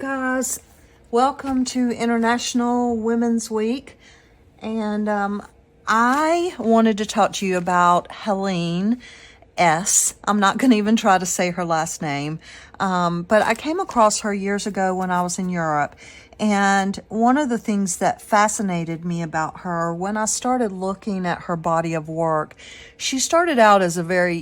guys, welcome to International Women's Week, and I wanted to talk to you about Helene S. I'm not going to even try to say her last name, but I came across her years ago when I was in Europe, and one of the things that fascinated me about her when I started looking at her body of work, she started out as a very,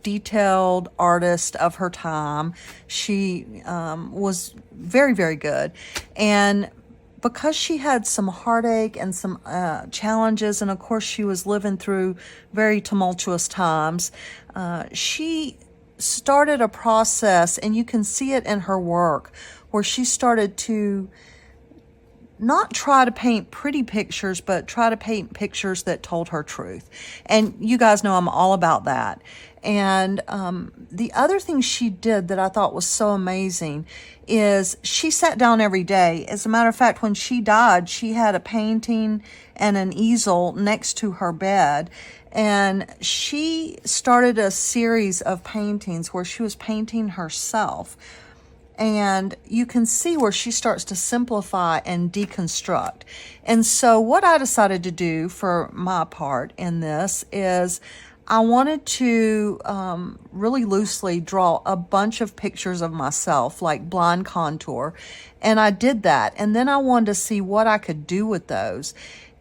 detailed artist of her time. She was very, very good. And because she had some heartache and some challenges, and of course she was living through very tumultuous times, she started a process, and you can see it in her work, where she started to not try to paint pretty pictures, but try to paint pictures that told her truth. And you guys know I'm all about that. And the other thing she did that I thought was so amazing is she sat down every day. As a matter of fact, when she died, she had a painting and an easel next to her bed. And she started a series of paintings where she was painting herself. And you can see where she starts to simplify and deconstruct. And so what I decided to do for my part in this is I wanted to really loosely draw a bunch of pictures of myself, like blind contour. And I did that. And then I wanted to see what I could do with those.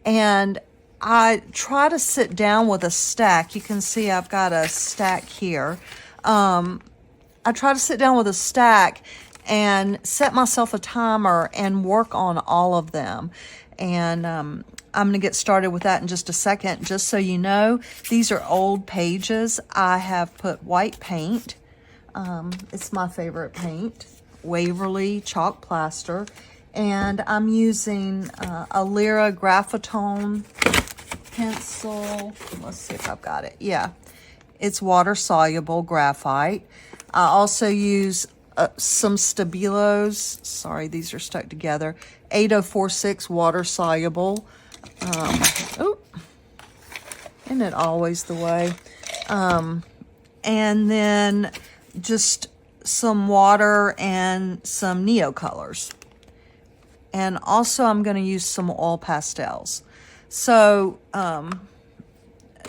And I try to sit down with a stack. You can see I've got a stack here. I try to sit down with a stack and set myself a timer and work on all of them. And I'm going to get started with that in just a second. Just so you know, these are old pages. I have put white paint. It's my favorite paint, Waverly chalk plaster. And I'm using a Lyra Graphitone pencil. Let's see if I've got it. Yeah, it's water-soluble graphite. I also use some Stabilos. Sorry, these are stuck together. 8046 water-soluble. Isn't it always the way? And then just some water and some Neocolors. And also I'm going to use some oil pastels. So, not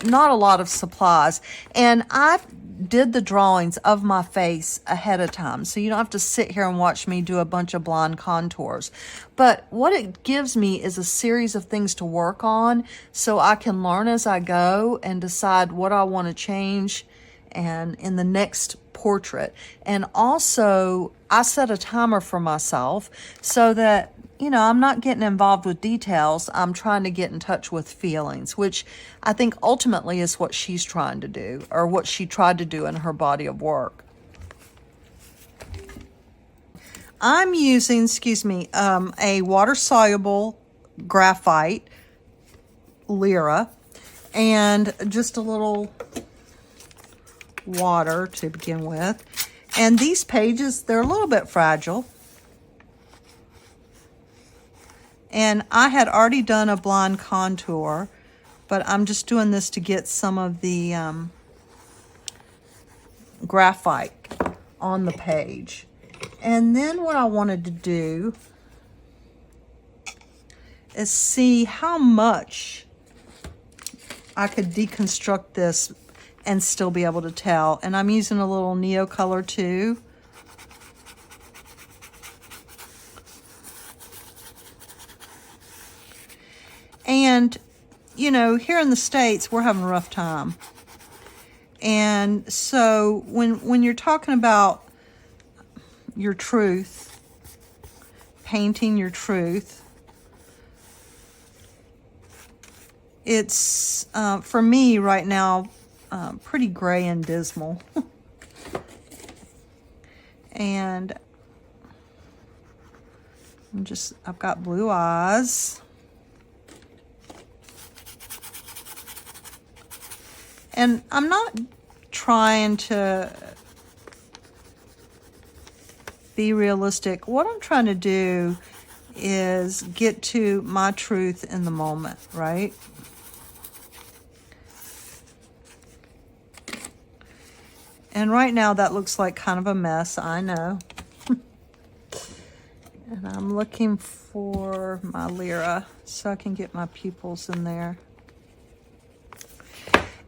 a lot of supplies. And I did the drawings of my face ahead of time, so you don't have to sit here and watch me do a bunch of blonde contours. But what it gives me is a series of things to work on, so I can learn as I go and decide what I want to change and in the next portrait. And also I set a timer for myself so that I'm not getting involved with details. I'm trying to get in touch with feelings, which I think ultimately is what she's trying to do, or what she tried to do in her body of work. I'm using, a water-soluble graphite, Lyra, and just a little water to begin with. And these pages, they're a little bit fragile. And I had already done a blonde contour, but I'm just doing this to get some of the graphite on the page. And then what I wanted to do is see how much I could deconstruct this and still be able to tell. And I'm using a little Neocolor too. And, here in the States, we're having a rough time. And so when you're talking about your truth, painting your truth, it's, for me right now, pretty gray and dismal. And I've got blue eyes. And I'm not trying to be realistic. What I'm trying to do is get to my truth in the moment, right? And right now that looks like kind of a mess, I know. And I'm looking for my Lyra so I can get my pupils in there.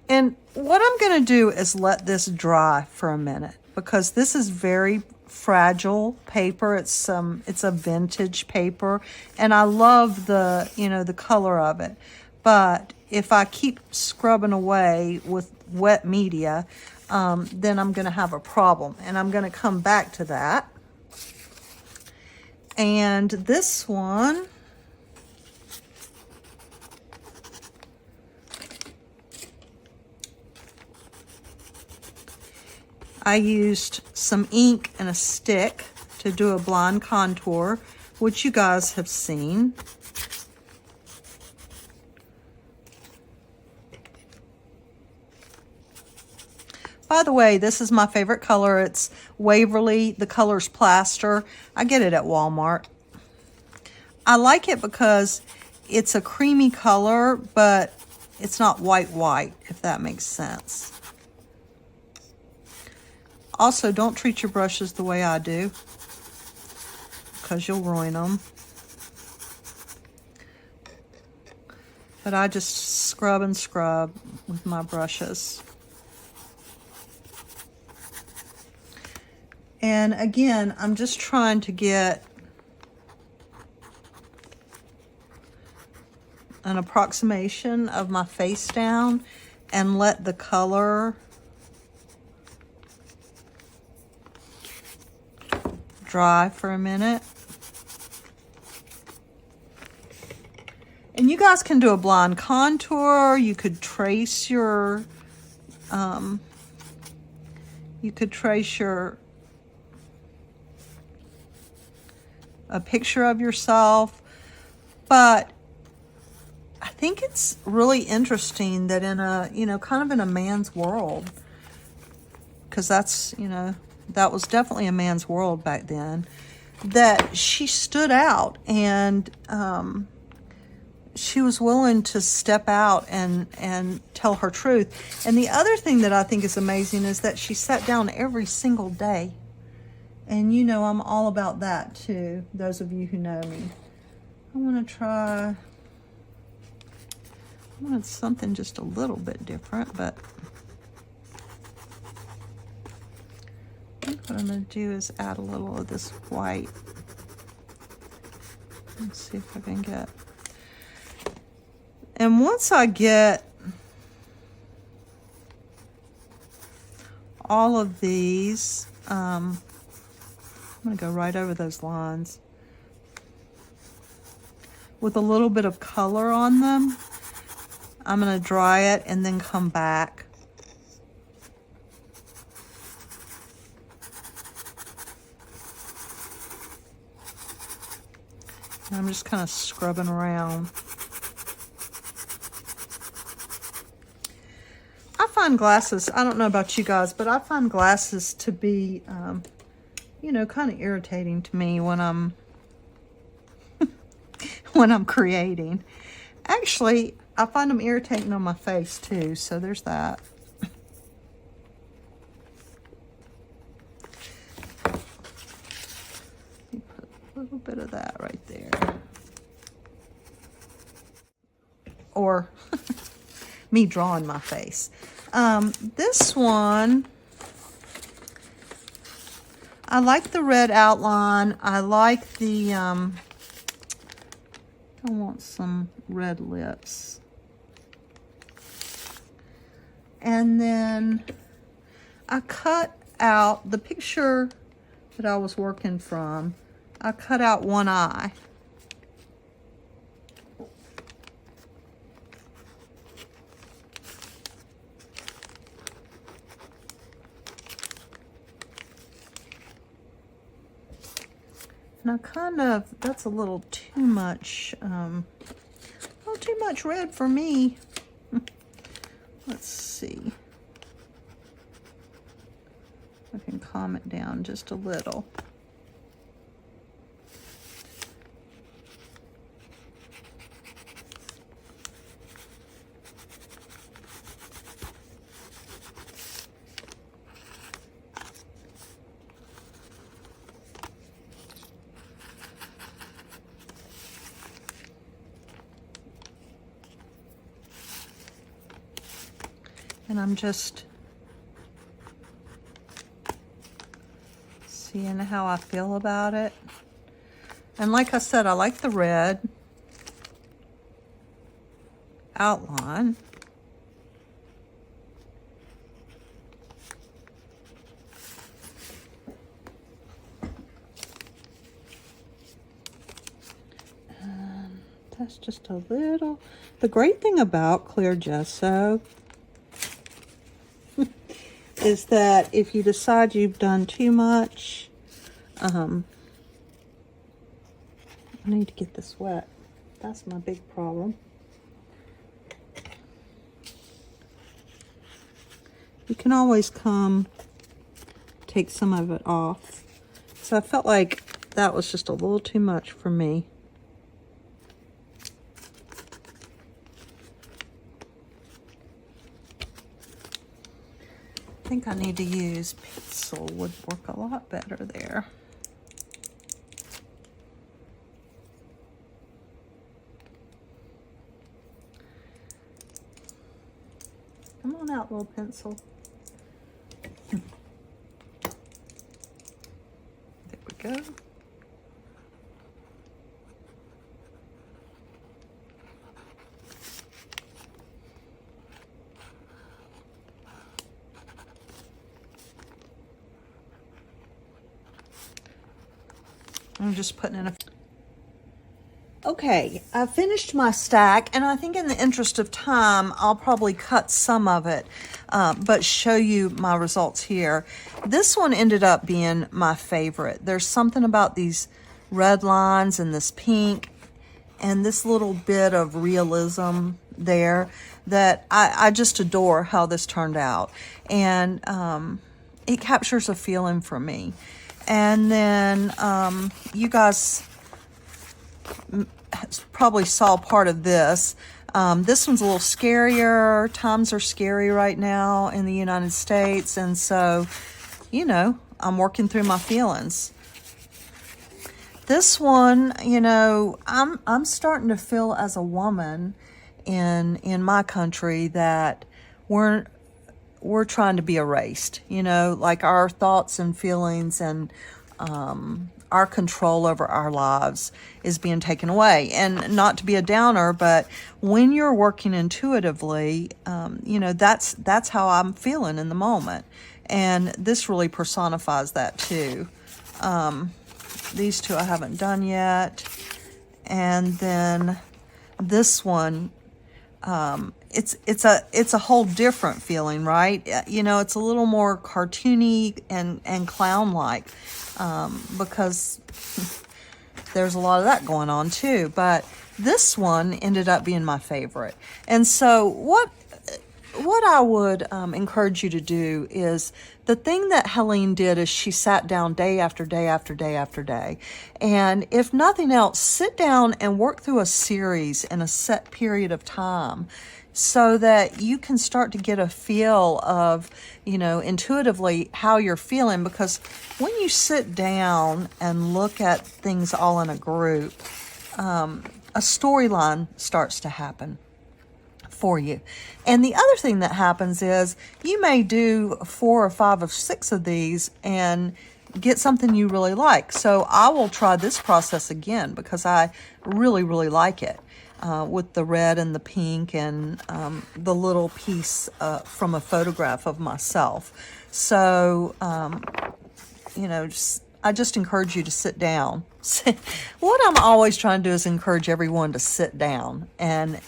And what I'm going to do is let this dry for a minute because this is very fragile paper. It's a vintage paper, and I love the, you know, the color of it. But if I keep scrubbing away with wet media, then I'm going to have a problem, and I'm going to come back to that. And this one, I used some ink and a stick to do a blonde contour, which you guys have seen. By the way, this is my favorite color. It's Waverly. The color's Plaster. I get it at Walmart. I like it because it's a creamy color, but it's not white, if that makes sense. Also, don't treat your brushes the way I do, because you'll ruin them. But I just scrub and scrub with my brushes. And again, I'm just trying to get an approximation of my face down and let the color dry for a minute. And you guys can do a blonde contour. You could trace your a picture of yourself. But I think it's really interesting that in a, you know, kind of in a man's world, because that's, you know, that was definitely a man's world back then, that she stood out and she was willing to step out and tell her truth. And the other thing that I think is amazing is that she sat down every single day. And you know, I'm all about that too, those of you who know me. I wanted something just a little bit different, but I think what I'm going to do is add a little of this white. Let's see if I can get. And once I get all of these, I'm going to go right over those lines with a little bit of color on them. I'm going to dry it and then come back. And I'm just kind of scrubbing around. I find glasses, I don't know about you guys, but I find glasses to be, you know, kind of irritating to me when I'm when I'm creating. Actually, I find them irritating on my face too, so there's that. Let me put a little bit of that right there. Or me drawing my face. This one, I like the red outline. I like the, I want some red lips. And then I cut out the picture that I was working from. I cut out one eye. And that's a little too much, too much red for me. Let's see. I can calm it down just a little. And I'm just seeing how I feel about it. And like I said, I like the red outline. And that's just a little. The great thing about clear gesso is that if you decide you've done too much, I need to get this wet. That's my big problem. You can always come take some of it off. So I felt like that was just a little too much for me. I think I need to use pencil, would work a lot better there. Come on out, little pencil. There we go. I'm just putting in a... Okay, I finished my stack, and I think in the interest of time, I'll probably cut some of it, but show you my results here. This one ended up being my favorite. There's something about these red lines and this pink and this little bit of realism there that I just adore how this turned out. And it captures a feeling for me. And then you guys probably saw part of this. This one's a little scarier. Times are scary right now in the United States. And so, you know, I'm working through my feelings. This one, you know, I'm starting to feel as a woman in my country that we're trying to be erased, you know, like our thoughts and feelings and our control over our lives is being taken away. And not to be a downer, but when you're working intuitively, you know, that's how I'm feeling in the moment. And this really personifies that too. These two I haven't done yet. And then this one, it's a whole different feeling, right? You know, it's a little more cartoony and clown-like, because there's a lot of that going on too. But this one ended up being my favorite. And so what I would encourage you to do is, the thing that Helene did is she sat down day after day after day after day. And if nothing else, sit down and work through a series in a set period of time so that you can start to get a feel of, you know, intuitively how you're feeling. Because when you sit down and look at things all in a group, a storyline starts to happen for you. And the other thing that happens is you may do 4 or 5 or 6 of these and get something you really like. So I will try this process again because I really, really like it, with the red and the pink and the little piece from a photograph of myself. So, you know, I just encourage you to sit down. What I'm always trying to do is encourage everyone to sit down and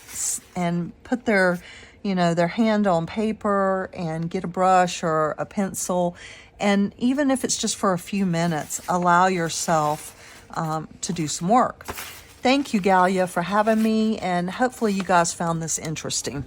put their, you know, their hand on paper and get a brush or a pencil. And even if it's just for a few minutes, allow yourself to do some work. Thank you, Galia, for having me, and hopefully you guys found this interesting.